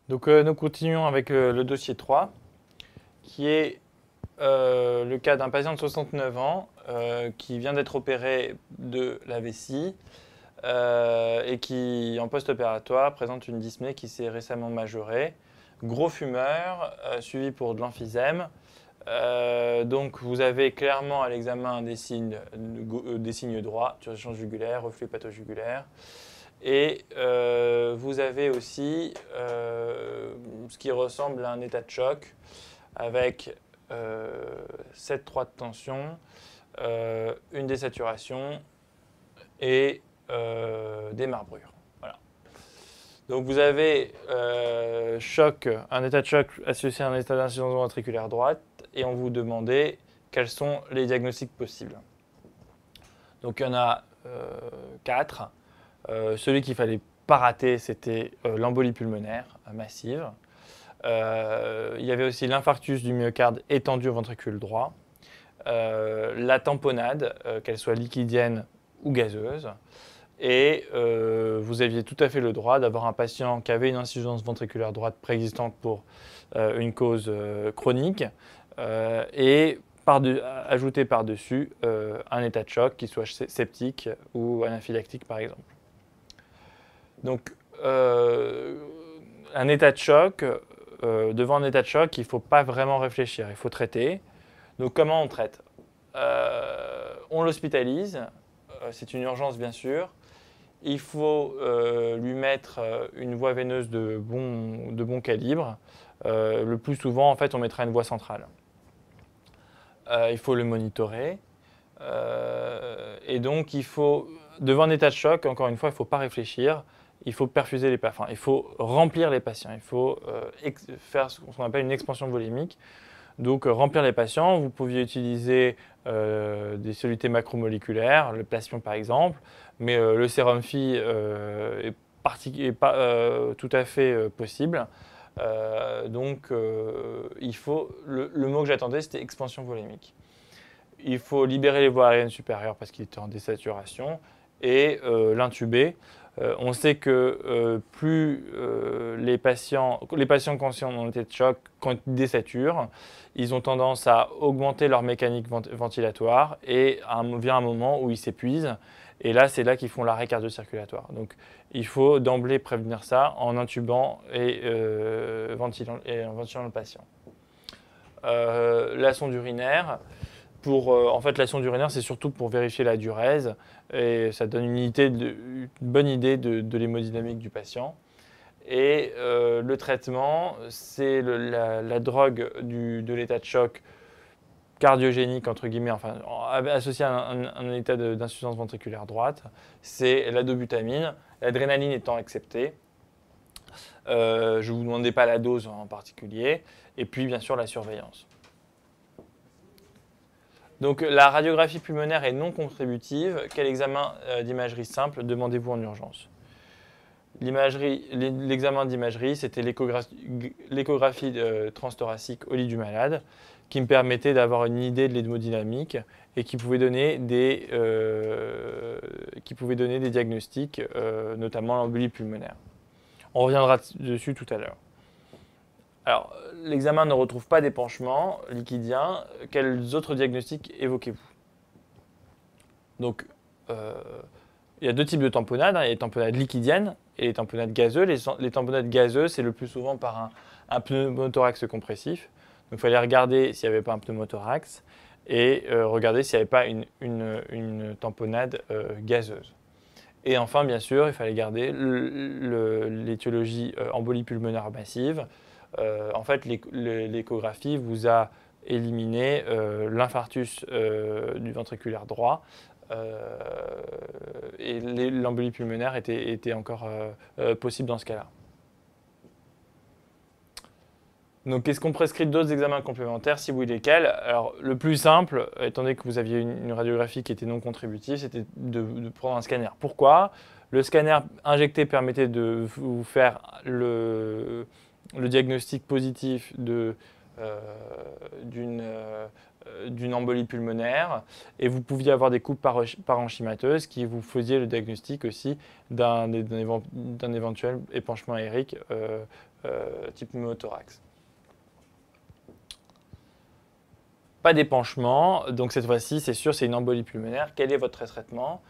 Donc nous continuons avec le dossier 3, qui est le cas d'un patient de 69 ans qui vient d'être opéré de la vessie et qui, en post-opératoire, présente une dyspnée qui s'est récemment majorée. Gros fumeur, suivi pour de l'emphysème. Donc vous avez clairement à l'examen des signes droits, turgescence jugulaire, reflux pathojugulaire. Et vous avez aussi ce qui ressemble à un état de choc avec 7,3 de tension, une désaturation et des marbrures. Voilà. Donc vous avez un état de choc associé à un état d'insuffisance ventriculaire droite et on vous demandait quels sont les diagnostics possibles. Donc il y en a 4. Celui qu'il ne fallait pas rater, c'était l'embolie pulmonaire massive. Il y avait aussi l'infarctus du myocarde étendu au ventricule droit. La tamponnade, qu'elle soit liquidienne ou gazeuse. Et vous aviez tout à fait le droit d'avoir un patient qui avait une insuffisance ventriculaire droite préexistante pour une cause chronique et ajouter par-dessus un état de choc qui soit septique ou anaphylactique par exemple. Donc, un état de choc, devant un état de choc, il ne faut pas vraiment réfléchir, il faut traiter. Donc, comment on traite? On l'hospitalise, c'est une urgence bien sûr. Il faut lui mettre une voie veineuse de bon calibre. Le plus souvent, en fait, on mettra une voie centrale. Il faut le monitorer. Et donc, devant un état de choc, encore une fois, il ne faut pas réfléchir. Il faut perfuser les patients. Il faut remplir les patients. Il faut faire ce qu'on appelle une expansion volémique. Donc, remplir les patients. Vous pouviez utiliser des solutés macromoléculaires, le plasmion par exemple, mais le sérum Phi est tout à fait possible. Donc, le mot que j'attendais, c'était expansion volémique. Il faut libérer les voies aériennes supérieures parce qu'il était en désaturation et l'intuber. On sait que plus les patients conscients en état de choc, quand ils désaturent, ils ont tendance à augmenter leur mécanique ventilatoire et vient un moment où ils s'épuisent. Et là, c'est là qu'ils font l'arrêt cardio-circulatoire. Donc, il faut d'emblée prévenir ça en intubant et en ventilant le patient. La sonde urinaire. En fait, la sonde urinaire, c'est surtout pour vérifier la diurèse et ça donne une bonne idée de l'hémodynamique du patient. Et le traitement, c'est la drogue de l'état de choc cardiogénique, entre guillemets, enfin, associé à un état d'insuffisance ventriculaire droite, c'est la dobutamine, l'adrénaline étant acceptée. Je ne vous demandais pas la dose en particulier. Et puis, bien sûr, la surveillance. Donc la radiographie pulmonaire est non contributive. Quel examen d'imagerie simple demandez-vous en urgence? L'examen d'imagerie, c'était l'échographie transthoracique au lit du malade, qui me permettait d'avoir une idée de l'hémodynamique et qui pouvait donner des diagnostics, notamment l'embolie pulmonaire. On reviendra dessus tout à l'heure. Alors, l'examen ne retrouve pas d'épanchement liquidien. Quels autres diagnostics évoquez-vous? Donc, il y a deux types de tamponnades. Il y a les tamponnades liquidiennes et les tamponnades gazeuses. Les tamponnades gazeuses, c'est le plus souvent par un pneumothorax compressif. Donc, il fallait regarder s'il n'y avait pas un pneumothorax et regarder s'il n'y avait pas une tamponnade gazeuse. Et enfin, bien sûr, il fallait garder l'étiologie embolie pulmonaire massive. En fait, l'échographie vous a éliminé l'infarctus du ventriculaire droit et l'embolie pulmonaire était encore possible dans ce cas-là. Donc, qu'est-ce qu'on prescrit d'autres examens complémentaires? Si oui, lesquels? Alors, le plus simple, étant donné que vous aviez une radiographie qui était non contributive, c'était de prendre un scanner. Pourquoi? Le scanner injecté permettait de vous faire le diagnostic positif d'une d'une embolie pulmonaire et vous pouviez avoir des coupes parenchymateuses qui vous faisiez le diagnostic aussi d'un éventuel épanchement aérique type pneumothorax. Pas d'épanchement, donc cette fois-ci, c'est sûr, c'est une embolie pulmonaire. Quel est votre traitement?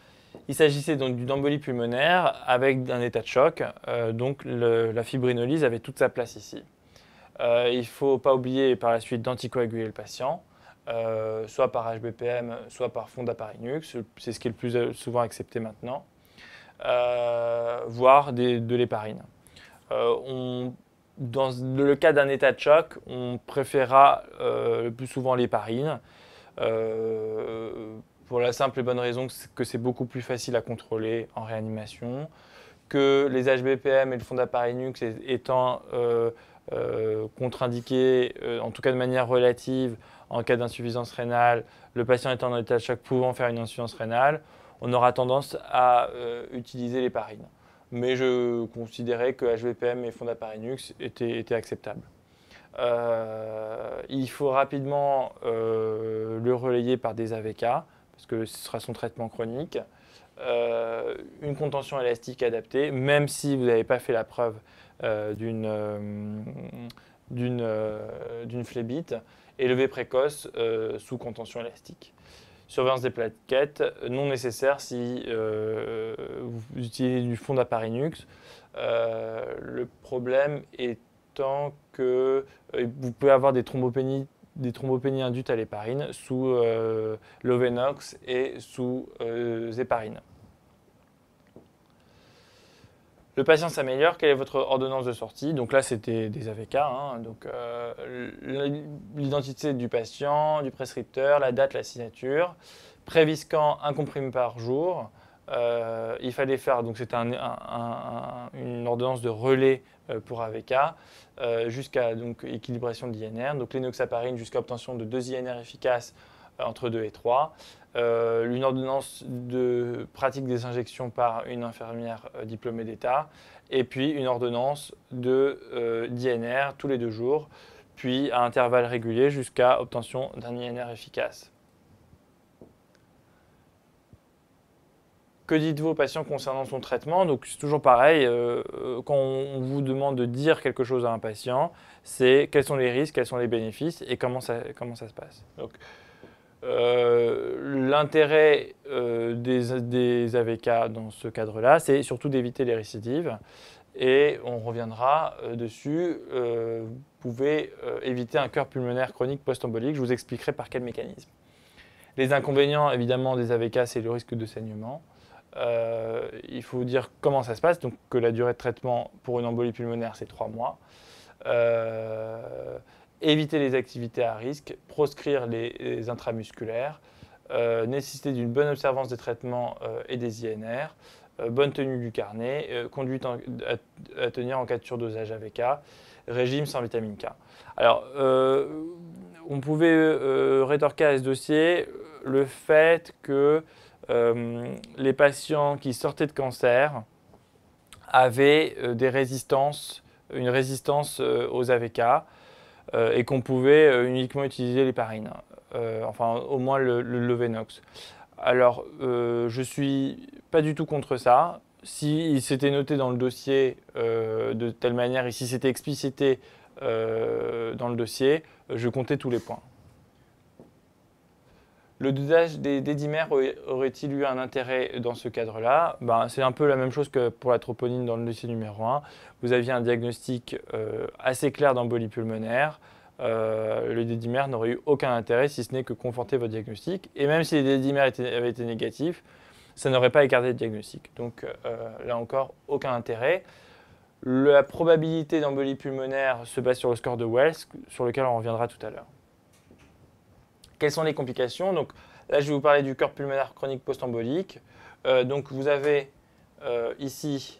Il s'agissait donc d'une embolie pulmonaire avec un état de choc, donc la fibrinolyse avait toute sa place ici. Il ne faut pas oublier par la suite d'anticoaguler le patient, soit par HBPM, soit par fondaparinux, c'est ce qui est le plus souvent accepté maintenant, voire de l'héparine. Dans le cas d'un état de choc, on préférera le plus souvent l'héparine, pour la simple et bonne raison que c'est beaucoup plus facile à contrôler en réanimation, que les HBPM et le fondaparinux étant contre-indiqués, en tout cas de manière relative, en cas d'insuffisance rénale, le patient étant en état de choc pouvant faire une insuffisance rénale, on aura tendance à utiliser l'héparine. Mais je considérais que HBPM et fondaparinux étaient acceptables. Il faut rapidement le relayer par des AVK, parce que ce sera son traitement chronique. Une contention élastique adaptée, même si vous n'avez pas fait la preuve d'une phlébite, et levée précoce sous contention élastique. Surveillance des plaquettes, non nécessaire si vous utilisez du fondaparinux. Le problème étant que vous pouvez avoir des thrombopénies induites à l'héparine sous Lovenox et sous héparine. Le patient s'améliore. Quelle est votre ordonnance de sortie? Donc là, c'était des AVK. Donc, l'identité du patient, du prescripteur, la date, la signature. Préviscan, un comprimé par jour. Il fallait faire, donc c'était une ordonnance de relais pour AVK, jusqu'à équilibration de l'INR. Donc l'énoxaparine jusqu'à obtention de 2 INR efficaces entre 2 et 3. Une ordonnance de pratique des injections par une infirmière diplômée d'État, et puis une ordonnance d'INR tous les 2 jours, puis à intervalles réguliers jusqu'à obtention d'un INR efficace. Que dites-vous au patient concernant son traitement? Donc c'est toujours pareil, quand on vous demande de dire quelque chose à un patient, c'est quels sont les risques, quels sont les bénéfices et comment ça se passe. Donc, l'intérêt des AVK dans ce cadre-là, c'est surtout d'éviter les récidives. Et on reviendra dessus. Vous pouvez éviter un cœur pulmonaire chronique post-embolique. Je vous expliquerai par quel mécanisme. Les inconvénients, évidemment, des AVK, c'est le risque de saignement. Il faut dire comment ça se passe. Donc, que la durée de traitement pour une embolie pulmonaire, c'est 3 mois. Éviter les activités à risque, proscrire les intramusculaires, nécessité d'une bonne observance des traitements et des INR, bonne tenue du carnet, conduite à tenir en cas de surdosage AVK, régime sans vitamine K. Alors, on pouvait rétorquer à ce dossier le fait que les patients qui sortaient de cancer avaient une résistance aux AVK, et qu'on pouvait uniquement utiliser l'héparine, enfin au moins le Lovenox. Alors, je ne suis pas du tout contre ça. Si c'était noté dans le dossier de telle manière et si c'était explicité dans le dossier, je comptais tous les points. Le dosage des dimères aurait-il eu un intérêt dans ce cadre-là? C'est un peu la même chose que pour la troponine dans le dossier numéro 1. Vous aviez un diagnostic assez clair d'embolie pulmonaire. Le dédimère n'aurait eu aucun intérêt si ce n'est que conforter votre diagnostic. Et même si les dédimères avaient été négatifs, ça n'aurait pas écarté le diagnostic. Donc là encore, aucun intérêt. La probabilité d'embolie pulmonaire se base sur le score de Wells, sur lequel on reviendra tout à l'heure. Quelles sont les complications? Donc, là, je vais vous parler du cœur pulmonaire chronique post-embolique. Donc, vous avez ici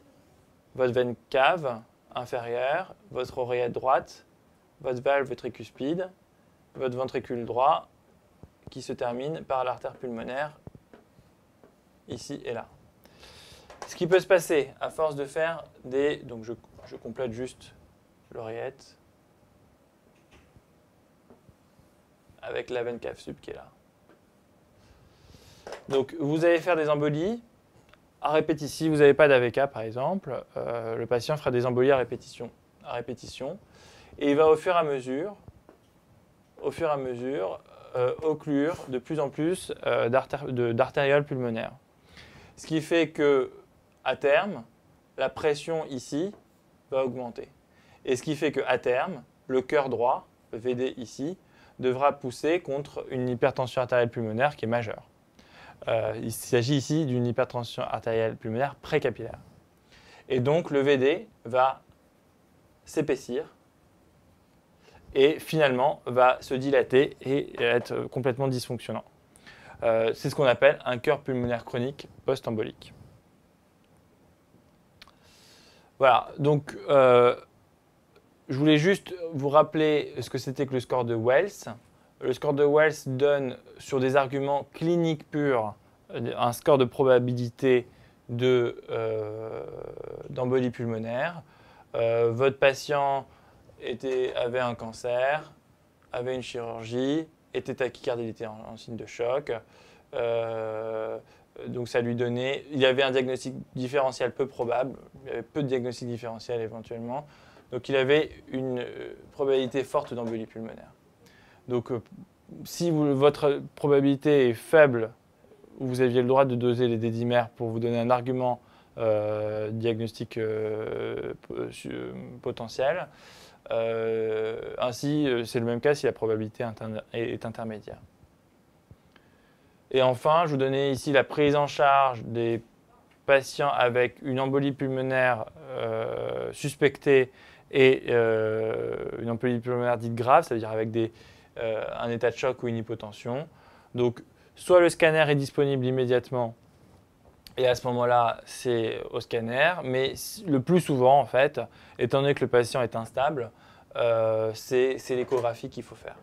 votre veine cave inférieure, votre oreillette droite, votre valve tricuspide, votre ventricule droit qui se termine par l'artère pulmonaire ici et là. Ce qui peut se passer à force de faire des... Donc, je complète juste l'oreillette. avec la veine cave sub qui est là. Donc, vous allez faire des embolies à répétition. Si vous n'avez pas d'AVK, par exemple, le patient fera des embolies à répétition. Et il va au fur et à mesure, occlure de plus en plus d'artérioles pulmonaires. Ce qui fait que, à terme, la pression ici va augmenter. Et ce qui fait qu'à terme, le cœur droit, le VD ici, devra pousser contre une hypertension artérielle pulmonaire qui est majeure. Il s'agit ici d'une hypertension artérielle pulmonaire précapillaire. Et donc le VD va s'épaissir et finalement va se dilater et être complètement dysfonctionnant. C'est ce qu'on appelle un cœur pulmonaire chronique post-embolique. Voilà, donc je voulais juste vous rappeler ce que c'était que le score de Wells. Le score de Wells donne, sur des arguments cliniques purs, un score de probabilité d'embolie pulmonaire. Votre patient avait un cancer, avait une chirurgie, était tachycarde, il était en signe de choc. Donc ça lui donnait, il y avait un diagnostic différentiel peu probable, il y avait peu de diagnostics différentiels éventuellement. Donc il avait une probabilité forte d'embolie pulmonaire. Donc, si votre probabilité est faible, vous aviez le droit de doser les dédimères pour vous donner un argument diagnostic potentiel. Ainsi, c'est le même cas si la probabilité est intermédiaire. Et enfin, je vous donnais ici la prise en charge des patients avec une embolie pulmonaire suspectée et une embolie pulmonaire dite grave, c'est-à-dire avec un état de choc ou une hypotension. Donc, soit le scanner est disponible immédiatement, et à ce moment-là, c'est au scanner, mais le plus souvent, en fait, étant donné que le patient est instable, c'est l'échographie qu'il faut faire.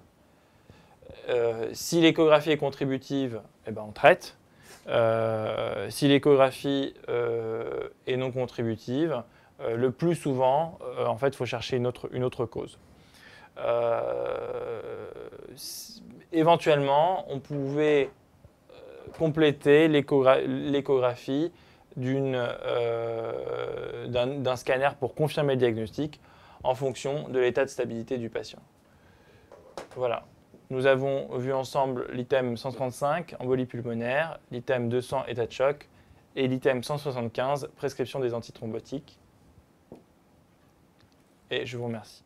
Si l'échographie est contributive, eh ben, on traite. Si l'échographie est non contributive, le plus souvent, en fait, il faut chercher une autre cause. Éventuellement, on pouvait compléter l'échographie d'un scanner pour confirmer le diagnostic en fonction de l'état de stabilité du patient. Voilà. Nous avons vu ensemble l'item 135, embolie pulmonaire, l'item 200, état de choc, et l'item 175, prescription des antithrombotiques. Et je vous remercie.